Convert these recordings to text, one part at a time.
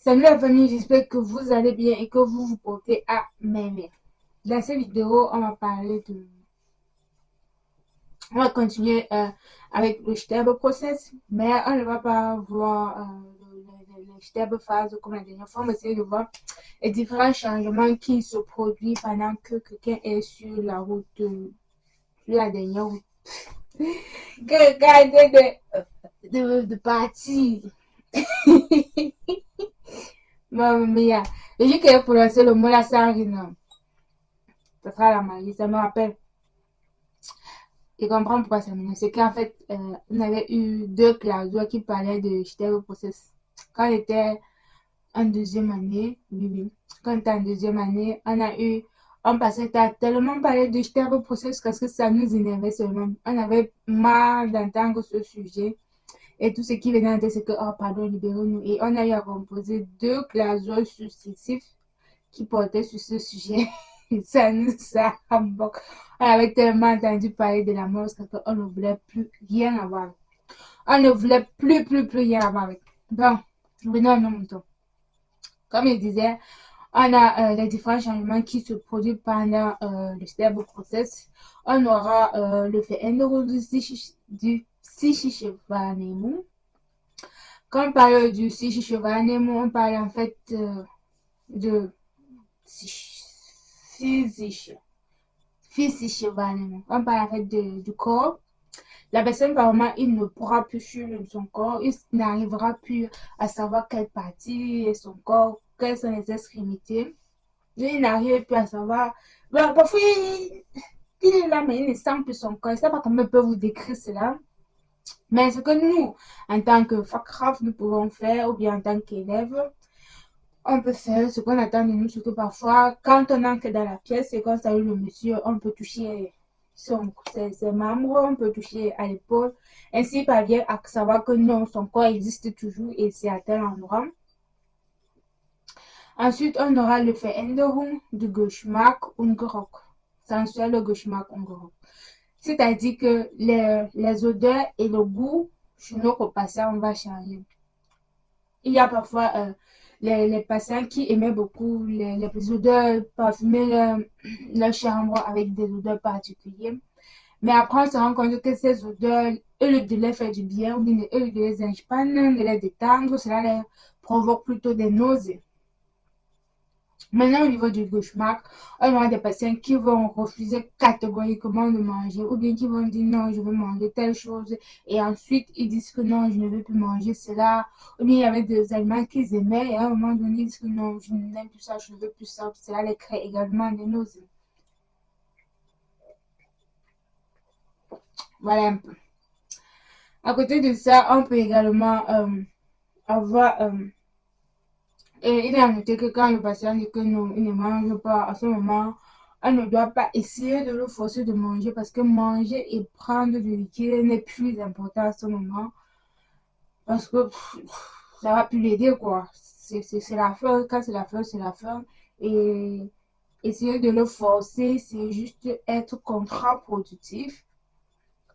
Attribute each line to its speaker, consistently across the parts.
Speaker 1: Salut la famille, j'espère que vous allez bien et que vous vous portez à merveille. Dans cette vidéo, on va parler de... On va continuer avec le Stable process, mais on ne va pas voir le Stable phase comme la dernière fois. On va essayer de voir les différents changements qui se produisent pendant que quelqu'un est sur la route, sur la dernière route. Que quelqu'un est de partir. Mamma mia. Et j'ai qu'à prononcer le mot là sans rien. Ça sera la magie, ça me rappelle. Et comprendre pourquoi ça m'énerve. C'est qu'en fait, on avait eu deux classes qui parlaient de Stable process. Quand on était en deuxième année, oui, oui. Quand on était en deuxième année, on passait à tellement parler de Stable process parce que ça nous énervait seulement. On avait marre d'entendre ce sujet. Et tout ce qui venait en tête, c'est que, oh, pardon, libérez-nous. Et on a eu à composer deux classes successifs qui portait sur ce sujet. Ça nous a embarqué. On avait tellement entendu parler de la mort qu'on ne voulait plus rien avoir. On ne voulait plus rien avoir avec. Donc, venons à nos moutons. Comme je disais, on a les différents changements qui se produisent pendant le stable process. On aura le fait endoro du Sishichevanemu. Quand on parle du Sishichevanemu, on parle en fait de physique. Physique, on parle en fait du corps. La personne, par moment, il ne pourra plus suivre son corps, il n'arrivera plus à savoir quelle partie est son corps, quelles sont les extrémités. Il n'arrive plus à savoir. Bon, parfois, il est là, mais il ne sent plus son corps. Je ne sais pas comment il peut vous décrire cela. Mais ce que nous, en tant que Fakraf, nous pouvons faire, ou bien en tant qu'élève, on peut faire ce qu'on attend de nous, surtout parfois, quand on entre dans la pièce et qu'on salue le monsieur, on peut toucher ses membres, on peut toucher à l'épaule. Ainsi, il parvient à savoir que non, son corps existe toujours et c'est à tel endroit. Ensuite, on aura le Veränderung du Geschmack und Geruch. Sensuel le Geschmack und Geruch. C'est-à-dire que les odeurs et le goût chez notre patient va changer. Il y a parfois les patients qui aimaient beaucoup les odeurs, parfumer leur chambre avec des odeurs particulières. Mais après, on se rend compte que ces odeurs, au lieu de leur faire du bien, ou bien au lieu de les inspirer, de les détendre, cela les provoque plutôt des nausées. Maintenant, au niveau du cauchemar, on aura des patients qui vont refuser catégoriquement de manger ou bien qui vont dire non, je veux manger telle chose et ensuite ils disent que non, je ne veux plus manger cela. Ou bien il y avait des aliments qu'ils aimaient et à un moment donné, ils disent que non, je n'aime plus ça, je ne veux plus ça. Cela les crée également des nausées. Voilà un peu. À côté de ça, on peut également avoir et il a noté que quand le patient dit que non, il ne mange pas à ce moment, on ne doit pas essayer de le forcer de manger parce que manger et prendre du liquide n'est plus important à ce moment parce que ça va plus l'aider quoi. C'est la fin, quand c'est la fin, c'est la fin. Et essayer de le forcer, c'est juste être contre-productif.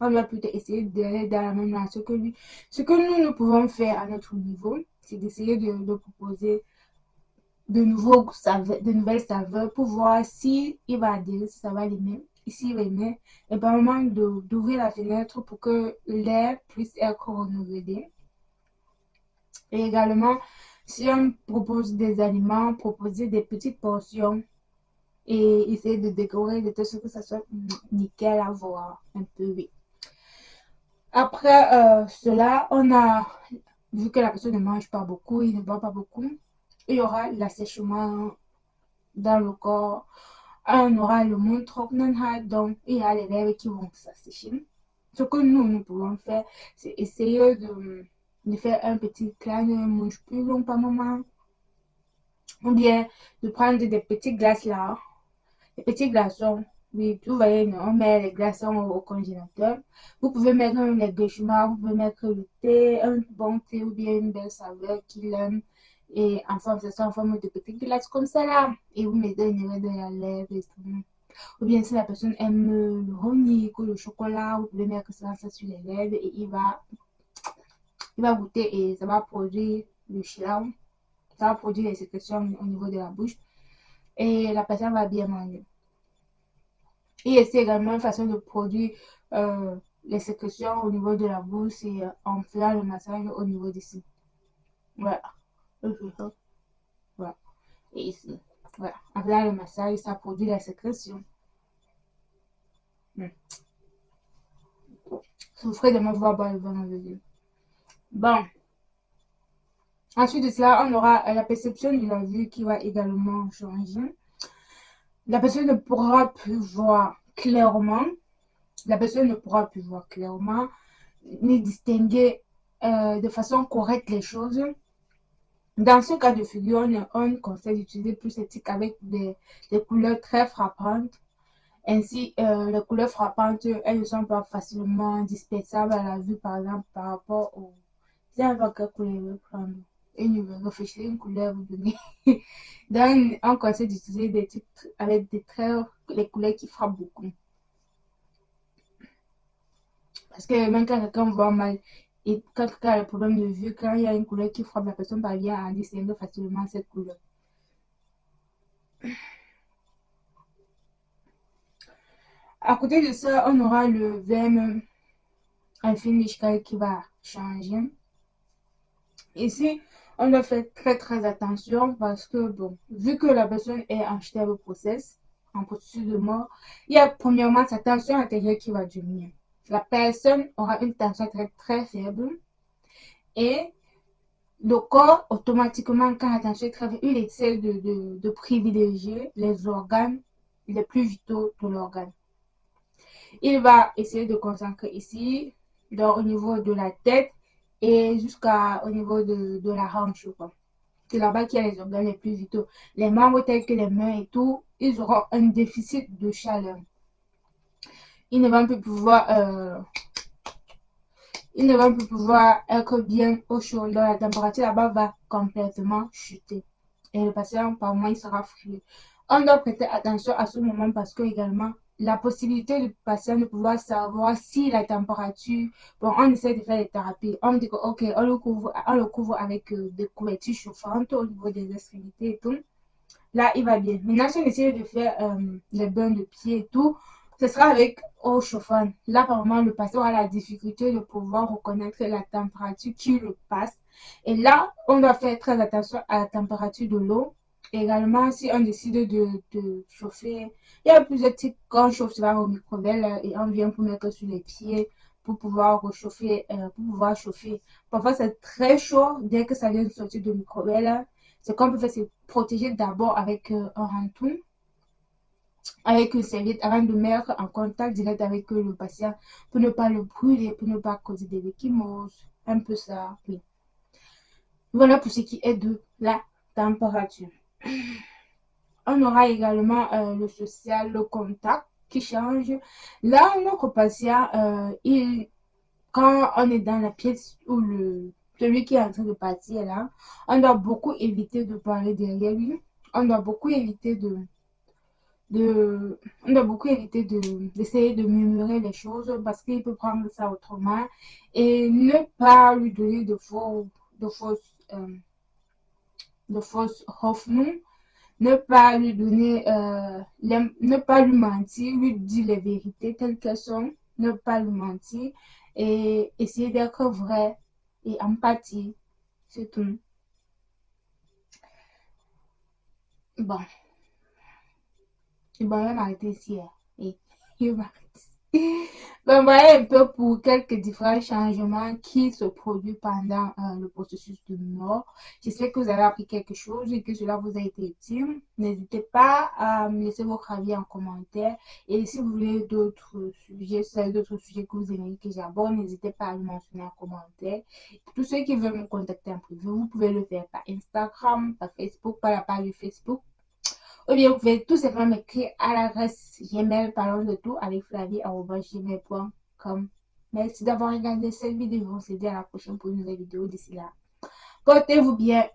Speaker 1: On doit plutôt essayer d'aller dans la même lancée que lui. Ce que nous pouvons faire à notre niveau, c'est d'essayer de proposer de nouvelles saveurs pour voir si il va adhérer, si ça va l'aimer, s'il va aimer. Et par moment d'ouvrir la fenêtre pour que l'air puisse être renouvelé. Et également, si on propose des aliments, proposer des petites portions et essayer de décorer de telle sorte que ça soit nickel à voir un peu, oui. Après cela, on a vu que la personne ne mange pas beaucoup, il ne boit pas beaucoup. Il y aura l'assèchement dans le corps. On aura le montre, donc il y a les lèvres qui vont s'assécher. Ce que nous pouvons faire, c'est essayer de faire un petit crâne, un mouche plus long par moment, ou bien de prendre des petits glaces là, des petits glaçons. Oui, vous voyez, on met les glaçons au congélateur. Vous pouvez mettre même les gauchemars, vous pouvez mettre le thé, un bon thé ou bien une belle saveur qu'il aime. Et en forme, c'est ça, en forme de petites glaces comme ça là. Et vous mettez une de la lèvre et tout. Ou bien si la personne aime le honey ou le chocolat, vous pouvez mettre ça sur les lèvres et il va goûter et ça va produire le chilam. ça va produire des sécrétions au niveau de la bouche et la personne va bien manger. Et c'est également une façon de produire les sécrétions au niveau de la bouche et en faisant le massage au niveau d'ici. Voilà. Voilà. Et ici. Voilà. En faisant le massage, ça produit la sécrétion. Souffrez de me voir boire le vin dans le yeux. Bon. Ensuite de cela, on aura la perception de la vue qui va également changer. La personne ne pourra plus voir clairement. La personne ne pourra plus voir clairement ni distinguer de façon correcte les choses. Dans ce cas de figure, on conseille d'utiliser plus l'éthique avec des couleurs très frappantes. Ainsi, les couleurs frappantes, elles ne sont pas facilement dispersables à la vue, par exemple, par rapport au... C'est un quelle couleur je vais prendre. Et je vais réfléchir une couleur, vous donner. Donc, on conseille d'utiliser des types avec des traits, les couleurs qui frappent beaucoup. Parce que même quand quelqu'un voit mal, et quand quelqu'un a le problème de vue, quand il y a une couleur qui frappe, la personne parvient à distinguer facilement cette couleur. À côté de ça, on aura le verbe infinitif qui va changer. Ici, on doit faire très attention parce que, bon, vu que la personne est en stable process, en processus de mort, il y a premièrement sa tension intérieure qui va diminuer. La personne aura une tension très faible et le corps, automatiquement, quand la tension est très faible, il essaie de privilégier les organes les plus vitaux de l'organe. Il va essayer de concentrer ici, donc au niveau de la tête et jusqu'au niveau de la hanche. C'est là-bas qu'il y a les organes les plus vitaux. Les membres tels que les mains et tout, ils auront un déficit de chaleur. Ils ne vont plus pouvoir, être bien au chaud. Donc la température là-bas va complètement chuter. Et le patient, par moment, il sera frileux. On doit prêter attention à ce moment parce que également, la possibilité du patient de pouvoir savoir si la température, bon, on essaie de faire des thérapies, on dit que, ok, on le couvre avec des couvertures chauffantes au niveau des extrémités et tout. Là, il va bien. Maintenant, si on essaie de faire les bains de pied et tout, ce sera avec eau chauffante. Là, apparemment, le patient a la difficulté de pouvoir reconnaître la température qui le passe. Et là, on doit faire très attention à la température de l'eau. Également, si on décide de chauffer, il y a plusieurs types. Quand on chauffe cela au micro-ondes et on vient pour mettre sur les pieds pour pouvoir réchauffer, pour pouvoir chauffer. Parfois, c'est très chaud dès que ça vient de sortir de micro-ondes. Ce qu'on peut faire, c'est protéger d'abord avec un hantou, avec une serviette avant de mettre en contact direct avec le patient pour ne pas le brûler, pour ne pas causer des échymoses. Un peu ça, oui. Voilà pour ce qui est de la température. On aura également le social, le contact qui change. Là, notre patient, quand on est dans la pièce où celui qui est en train de partir là, on doit beaucoup éviter de parler derrière lui. On doit beaucoup éviter d'essayer de murmurer les choses parce qu'il peut prendre ça autrement et ne pas lui donner de fausses, de fausses hoffnung, ne pas lui donner, ne pas lui mentir, lui dire les vérités telles qu'elles sont, ne pas lui mentir et essayer d'être vrai et empathie, c'est tout. Bon, je vais m'arrêter ici. Et je vais m'arrêter. Ben, voilà un peu pour quelques différents changements qui se produisent pendant le processus de mort. J'espère que vous avez appris quelque chose et que cela vous a été utile. N'hésitez pas à me laisser votre avis en commentaire. Et si vous voulez d'autres sujets, si vous avez d'autres sujets que vous aimeriez que j'aborde, n'hésitez pas à le mentionner en commentaire. Tous ceux qui veulent me contacter en privé, vous pouvez le faire par Instagram, par Facebook, par la page Facebook. Ou bien vous pouvez tout simplement m'écrire à l'adresse Gmail, parlons de tout avec flavie@gmail.com. Merci d'avoir regardé cette vidéo. On se dit à la prochaine pour une nouvelle vidéo. D'ici là, portez-vous bien.